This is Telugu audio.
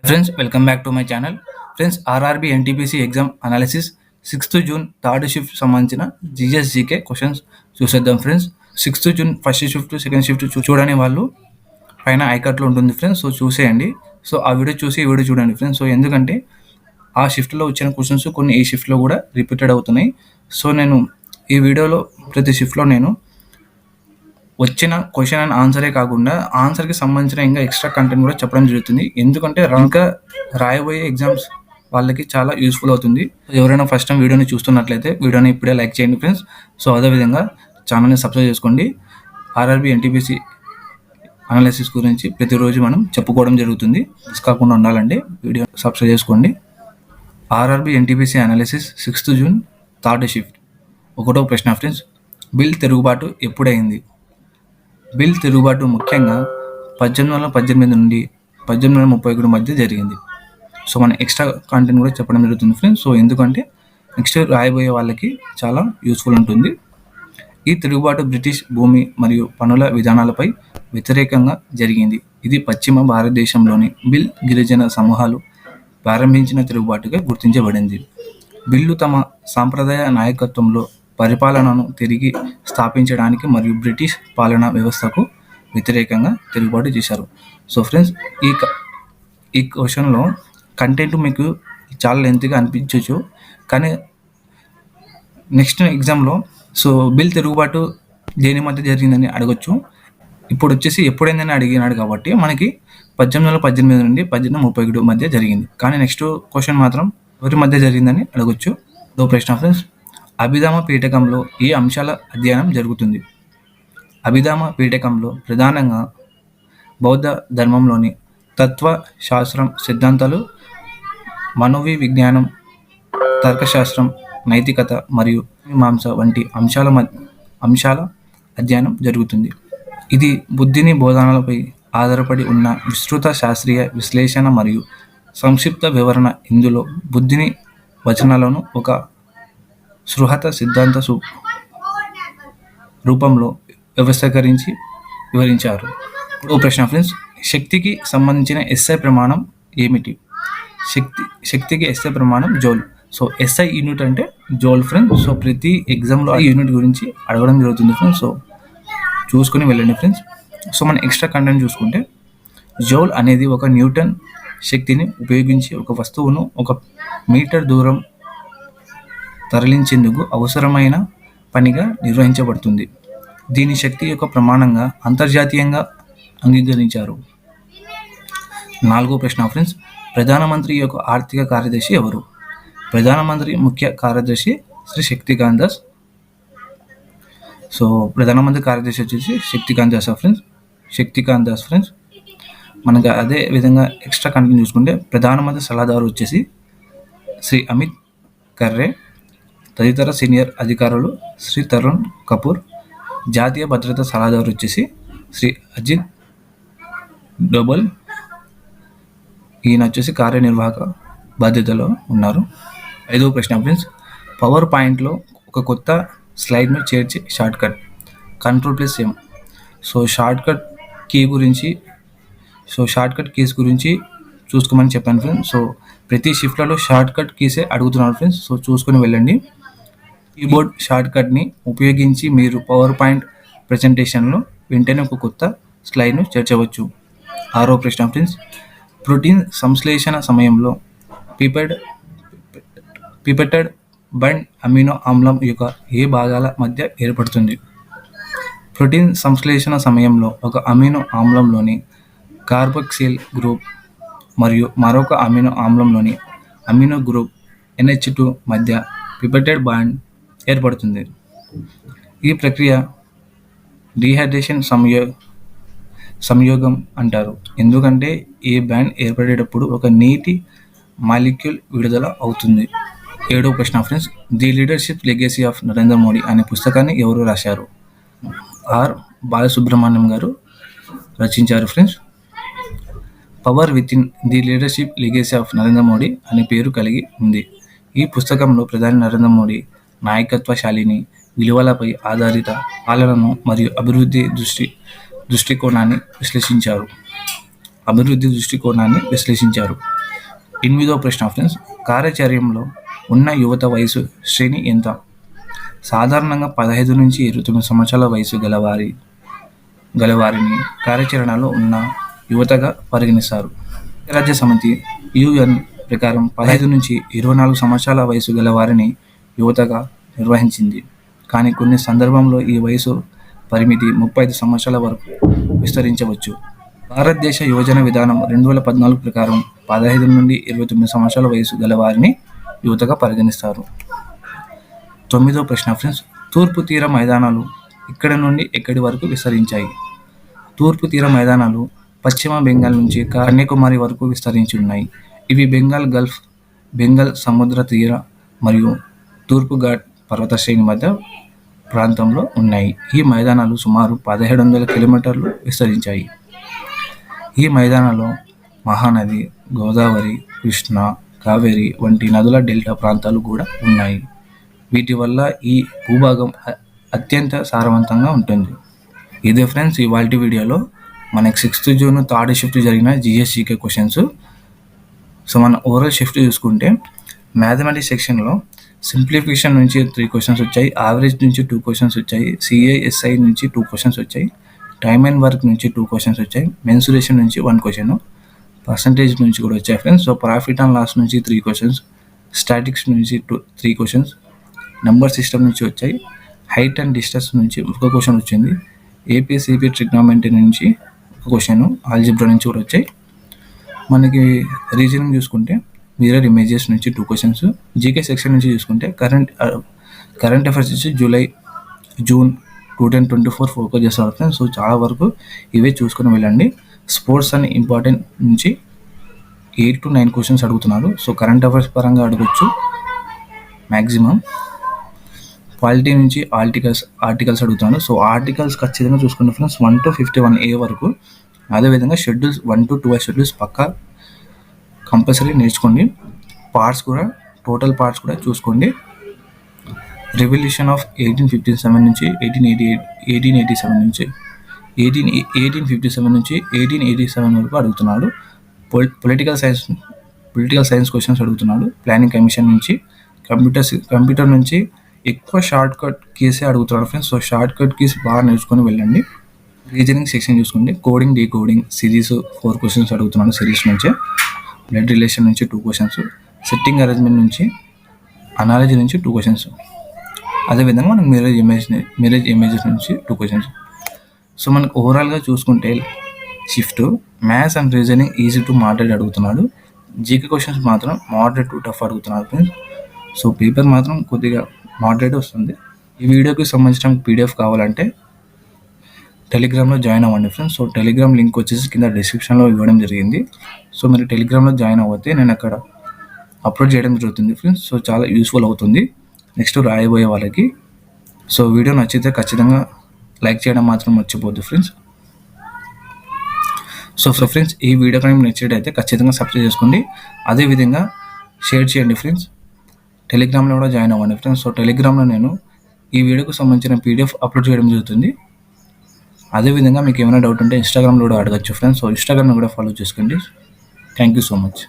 Friends welcome back to my channel. Friends RRB NTPC exam analysis 6th June third shift సంబంధించిన జీకే క్వశ్చన్స్ చూసేద్దాం friends. 6th June first shift second shift చూడని వాళ్ళు పైన ఐకార్ట్లో ఉంటుంది ఫ్రెండ్స్. సో చూసేయండి. సో ఆ వీడియో చూసి ఈ వీడియో చూడండి ఫ్రెండ్స్. సో ఎందుకంటే ఆ షిఫ్ట్లో వచ్చిన క్వశ్చన్స్ కొన్ని ఈ షిఫ్ట్లో కూడా రిపీటెడ్ అవుతున్నాయి. సో నేను ఈ వీడియోలో ప్రతి షిఫ్ట్లో నేను వచ్చిన క్వశ్చన్ అండ్ ఆన్సరే కాకుండా ఆన్సర్కి సంబంధించిన ఇంకా ఎక్స్ట్రా కంటెంట్ కూడా చెప్పడం జరుగుతుంది. ఎందుకంటే ఇంకా రాయబోయే ఎగ్జామ్స్ వాళ్ళకి చాలా యూస్ఫుల్ అవుతుంది. ఎవరైనా ఫస్ట్ టైం వీడియోని చూస్తున్నట్లయితే వీడియోని ఇప్పుడే లైక్ చేయండి ఫ్రెండ్స్. సో అదేవిధంగా ఛానల్ని సబ్స్క్రైబ్ చేసుకోండి. ఆర్ఆర్బి ఎన్టీపీసీ అనాలిసిస్ గురించి ప్రతిరోజు మనం చెప్పుకోవడం జరుగుతుంది. మిస్ కాకుండా ఉండాలంటే వీడియో సబ్స్క్రైబ్ చేసుకోండి. RRB NTPC analysis 6th June third shift. ఒకటో ప్రశ్న ఫ్రెండ్స్, బిల్ తిరుగుబాటు ఎప్పుడైంది? బిల్ తిరుగుబాటు ముఖ్యంగా 1818 నుండి 1831 మధ్య జరిగింది. సో మన ఎక్స్ట్రా కంటెంట్ కూడా చెప్పడం జరుగుతుంది ఫ్రెండ్స్. సో ఎందుకంటే నెక్స్ట్ రాయబోయే వాళ్ళకి చాలా యూస్ఫుల్ ఉంటుంది. ఈ తిరుగుబాటు బ్రిటిష్ భూమి మరియు పన్నుల విధానాలపై వ్యతిరేకంగా జరిగింది. ఇది పశ్చిమ భారతదేశంలోని బిల్ గిరిజన సమూహాలు ప్రారంభించిన తిరుగుబాటుగా గుర్తించబడింది. బిల్లు తమ సాంప్రదాయ నాయకత్వంలో పరిపాలనను తిరిగి స్థాపించడానికి మరియు బ్రిటిష్ పాలనా వ్యవస్థకు వ్యతిరేకంగా తిరుగుబాటు చేశారు. సో ఫ్రెండ్స్ ఈ క్వశ్చన్లో కంటెంట్ మీకు చాలా లెంత్గా అనిపించవచ్చు, కానీ నెక్స్ట్ ఎగ్జామ్లో సో బిల్ తిరుగుబాటు దేని మధ్య జరిగిందని అడగొచ్చు. ఇప్పుడు వచ్చేసి ఎప్పుడైందని అడిగినాడు కాబట్టి మనకి 1818 నుండి 1831 మధ్య జరిగింది. కానీ నెక్స్ట్ క్వశ్చన్ మాత్రం ఎవరి మధ్య జరిగిందని అడగొచ్చు. దో ప్రశ్న ఫ్రెండ్స్, అభిధామ పీఠకంలో ఏ అంశాల అధ్యయనం జరుగుతుంది? అభిధామ పీఠకంలో ప్రధానంగా బౌద్ధ ధర్మంలోని తత్వ శాస్త్రం సిద్ధాంతాలు, మనోవిజ్ఞానం, తర్కశాస్త్రం, నైతికత మరియు మీమాంస వంటి అంశాల అధ్యయనం జరుగుతుంది. ఇది బుద్ధిని బోధనలపై ఆధారపడి ఉన్న విస్తృత శాస్త్రీయ విశ్లేషణ మరియు సంక్షిప్త వివరణ. ఇందులో బుద్ధిని వచనాలను ఒక సృహత సిద్ధాంత రూపంలో వ్యవస్థీకరించి వివరించారు. ఓ ప్రశ్న ఫ్రెండ్స్, శక్తికి సంబంధించిన ఎస్ఐ ప్రమాణం ఏమిటి? శక్తికి ఎస్ఐ ప్రమాణం జౌల్. సో ఎస్ఐ యూనిట్ అంటే జౌల్ ఫ్రెండ్స్. సో ప్రతి ఎగ్జామ్లో ఈ యూనిట్ గురించి అడగడం జరుగుతుంది ఫ్రెండ్స్. సో చూసుకుని వెళ్ళండి ఫ్రెండ్స్. సో మన ఎక్స్ట్రా కంటెంట్ చూసుకుంటే, జౌల్ అనేది ఒక న్యూటన్ శక్తిని ఉపయోగించి ఒక వస్తువును 1 మీటర్ దూరం తరలించేందుకు అవసరమైన పనిగా నిర్వహించబడుతుంది. దీని శక్తి యొక్క ప్రమాణంగా అంతర్జాతీయంగా అంగీకరించారు. 4వ ప్రశ్న ఫ్రెండ్స్, ప్రధానమంత్రి యొక్క ఆర్థిక కార్యదర్శి ఎవరు? ప్రధానమంత్రి ముఖ్య కార్యదర్శి శ్రీ శక్తికాంత్ దాస్. సో ప్రధానమంత్రి కార్యదర్శి వచ్చేసి శక్తికాంత్ దాస్ ఫ్రెండ్స్. మనకు అదే విధంగా ఎక్స్ట్రా కంటెంట్ చూసుకుంటే, ప్రధానమంత్రి సలహాదారు వచ్చేసి శ్రీ అమిత్ ఖర్రే. తదితర సీనియర్ అధికారులు శ్రీ తరుణ్ కపూర్. జాతీయ భద్రతా సలహాదారు వచ్చేసి శ్రీ అజిత్ డోబల్. ఈయన వచ్చేసి కార్యనిర్వాహక బాధ్యతలో ఉన్నారు. 5వ ప్రశ్న ఫ్రెండ్స్, పవర్ పాయింట్లో ఒక కొత్త స్లైడ్ను చేర్చి shortcut Ctrl+M. So shortcut keys గురించి చూసుకోమని చెప్పాను ఫ్రెండ్స్. సో ప్రతి షిఫ్ట్లలో షార్ట్కట్ కీసే అడుగుతున్నారు ఫ్రెండ్స్. సో చూసుకొని వెళ్ళండి. కీబోర్డ్ షార్ట్కట్ని ఉపయోగించి మీరు పవర్ పాయింట్ ప్రజెంటేషన్లో వెంటనే ఒక కొత్త స్లైడ్ను చేర్చవచ్చు. 6వ ప్రశ్న ఫ్రెండ్స్, ప్రోటీన్ సంశ్లేషణ సమయంలో పిపెటెడ్ బండ్ అమినో ఆమ్లం యొక్క ఏ భాగాల మధ్య ఏర్పడుతుంది? ప్రోటీన్ సంశ్లేషణ సమయంలో ఒక అమినో ఆమ్లంలోని కార్బాక్సిల్ గ్రూప్ మరియు మరొక అమినో ఆమ్లంలోని అమినో గ్రూప్ NH2 మధ్య పిపెటెడ్ బాండ్ ఏర్పడుతుంది. ఈ ప్రక్రియ డీహైడ్రేషన్ సంయోగం అంటారు, ఎందుకంటే ఈ బాండ్ ఏర్పడేటప్పుడు ఒక నీటి మాలిక్యూల్ విడుదల అవుతుంది. 7వ ప్రశ్న friends, the leadership legacy of Narendra Modi అనే పుస్తకాన్ని ఎవరు రాశారు? ఆర్ బాలసుబ్రహ్మణ్యం గారు రచించారు friends. Power within the leadership legacy of Narendra Modi అనే పేరు కలిగి ఉంది. ఈ పుస్తకంలో ప్రధాని నరేంద్ర మోడీ నాయకత్వశాలిని, విలువలపై ఆధారిత పాలనను మరియు అభివృద్ధి దృష్టికోణాన్ని విశ్లేషించారు. అభివృద్ధి దృష్టికోణాన్ని విశ్లేషించారు. 8వ ప్రశ్న ఫ్రెండ్స్, కార్యాచర్యంలో ఉన్న యువత వయసు శ్రేణి ఎంత? సాధారణంగా 15 నుంచి 29 సంవత్సరాల వయసు గలవారిని కార్యాచరణలో ఉన్న యువతగా పరిగణిస్తారు. ఐక్యరాజ్య సమితి UN ప్రకారం 15 నుంచి 24 సంవత్సరాల వయసు గలవారిని యువతగా నిర్వహించింది. కానీ కొన్ని సందర్భంలో ఈ వయసు పరిమితి 35 సంవత్సరాల వరకు విస్తరించవచ్చు. భారతదేశ యువజన విధానం 2014 ప్రకారం 15 నుండి 29 సంవత్సరాల వయసు గలవారిని యువతగా పరిగణిస్తారు. 9వ ప్రశ్న ఫ్రెండ్స్, తూర్పు తీర మైదానాలు ఇక్కడ నుండి ఎక్కడి వరకు విస్తరించాయి? తూర్పు తీర మైదానాలు పశ్చిమ బెంగాల్ నుంచి కన్యాకుమారి వరకు విస్తరించి ఉన్నాయి. ఇవి బెంగాల్ గల్ఫ్, బెంగాల్ సముద్ర తీర మరియు తూర్పు ఘాట్ పర్వత శ్రేణి మధ్య ప్రాంతంలో ఉన్నాయి. ఈ మైదానాలు సుమారు 1700 కిలోమీటర్లు విస్తరించాయి. ఈ మైదానాల్లో మహానది, గోదావరి, కృష్ణ, కావేరి వంటి నదుల డెల్టా ప్రాంతాలు కూడా ఉన్నాయి. వీటి వల్ల ఈ భూభాగం అత్యంత సారవంతంగా ఉంటుంది. ఇదే ఫ్రెండ్స్ ఇవాల్టి వీడియోలో మనకి 6th జూన్ థర్డ్ షిఫ్ట్ జరిగిన GSGK క్వశ్చన్స్. సో మన ఓవరాల్ షిఫ్ట్ చూసుకుంటే మ్యాథమెటిక్స్ సెక్షన్లో సింప్లిఫికేషన్ నుంచి 3 క్వశ్చన్స్ వచ్చాయి, యావరేజ్ నుంచి 2 క్వశ్చన్స్ వచ్చాయి, CISI నుంచి 2 క్వశ్చన్స్ వచ్చాయి, టైమ్ అండ్ వర్క్ నుంచి 2 క్వశ్చన్స్ వచ్చాయి, మెన్సురేషన్ నుంచి 1 క్వశ్చన్, పర్సంటేజ్ నుంచి కూడా వచ్చాయి friends. So profit and loss నుంచి 3 క్వశ్చన్స్, స్టాటిక్స్ నుంచి 3 క్వశ్చన్స్, నెంబర్ సిస్టమ్ నుంచి వచ్చాయి, హైట్ అండ్ డిస్టెన్స్ నుంచి 1 క్వశ్చన్ వచ్చింది, APCP ట్రిగ్నోమెట్రీ నుంచి 1 క్వశ్చన్, ఆల్జిబ్రా నుంచి కూడా వచ్చాయి. మనకి రీజనింగ్ చూసుకుంటే మిర్రర్ ఇమేజెస్ నుంచి 2 క్వశ్చన్స్, జీకే సెక్షన్ నుంచి చూసుకుంటే కరెంట్ అఫైర్స్ నుంచి జూన్ 2024 ఫోకస్ చేస్తారు ఫ్రెండ్స్. సో చాలా వరకు ఇవే చూసుకొని వెళ్ళండి. స్పోర్ట్స్ అండ్ ఇంపార్టెంట్ నుంచి 8 to 9 క్వశ్చన్స్ అడుగుతున్నారు. సో కరెంట్ అఫైర్స్ పరంగా అడగొచ్చు మ్యాక్సిమం. పాలిటీ నుంచి ఆర్టికల్స్ అడుగుతున్నాను. సో ఆర్టికల్స్ ఖచ్చితంగా చూసుకుంటే ఫ్రెండ్స్ 1 to 51A వరకు. అదేవిధంగా షెడ్యూల్స్ 1 to 12 షెడ్యూల్స్ పక్కా కంపల్సరీ నేర్చుకోండి. టోటల్ పార్ట్స్ కూడా చూసుకోండి. రెవల్యూషన్ ఆఫ్ 1857 నుంచి 1857 వరకు అడుగుతున్నాడు. పొలిటికల్ సైన్స్ క్వశ్చన్స్ అడుగుతున్నాడు. ప్లానింగ్ కమిషన్ నుంచి, కంప్యూటర్ నుంచి ఎక్కువ షార్ట్ కట్ కీసే అడుగుతున్నాడు friends. So shortcut keys బాగా నేర్చుకొని వెళ్ళండి. రీజనింగ్ సెక్షన్ చూసుకోండి. కోడింగ్, డీకోడింగ్, సిరీస్ 4 క్వశ్చన్స్ అడుగుతున్నాడు. సిరీస్ నుంచే బ్లడ్ రిలేషన్ నుంచి 2 క్వశ్చన్స్, సెట్టింగ్ అరేంజ్మెంట్ నుంచి, అనాలజీ నుంచి 2 క్వశ్చన్స్. అదేవిధంగా మనకు మిరేజ్ ఇమేజెస్ నుంచి 2 క్వశ్చన్స్. సో మనకు ఓవరాల్గా చూసుకుంటే shift maths and reasoning easy to moderate అడుగుతున్నాడు. జీకే క్వశ్చన్స్ మాత్రం మోడరేట్ టు టఫ్ అడుగుతున్నాడు ఫ్రెండ్స్. సో పేపర్ మాత్రం కొద్దిగా మోడరేట్ వస్తుంది. ఈ వీడియోకి సంబంధించిన PDF కావాలంటే టెలిగ్రామ్లో జాయిన్ అవ్వండి ఫ్రెండ్స్. సో టెలిగ్రామ్ లింక్ వచ్చేసి కింద డిస్క్రిప్షన్లో ఇవ్వడం జరిగింది. సో మీరు టెలిగ్రామ్లో జాయిన్ అవ్వతే నేను అక్కడ అప్లోడ్ చేయడం జరుగుతుంది ఫ్రెండ్స్. సో చాలా యూస్ఫుల్ అవుతుంది నెక్స్ట్ రాయబోయే వాళ్ళకి. సో వీడియో నచ్చితే ఖచ్చితంగా లైక్ చేయడం మాత్రం మర్చిపోద్దు ఫ్రెండ్స్. సో ఫ్రెండ్స్ ఈ వీడియో కానీ నచ్చినట్టయితే ఖచ్చితంగా సబ్స్క్రైబ్ చేసుకోండి. అదేవిధంగా షేర్ చేయండి ఫ్రెండ్స్. టెలిగ్రామ్లో కూడా జాయిన్ అవ్వండి ఫ్రెండ్స్. సో టెలిగ్రామ్లో నేను ఈ వీడియోకి సంబంధించిన PDF అప్లోడ్ చేయడం జరుగుతుంది. అదేవిధంగా మీకు ఏమైనా డౌట్ ఉంటే ఇన్స్టాగ్రామ్లో కూడా అడగచ్చు ఫ్రెండ్స్. సో ఇన్స్టాగ్రామ్లో కూడా ఫాలో చేసుకోండి. Thank you so much.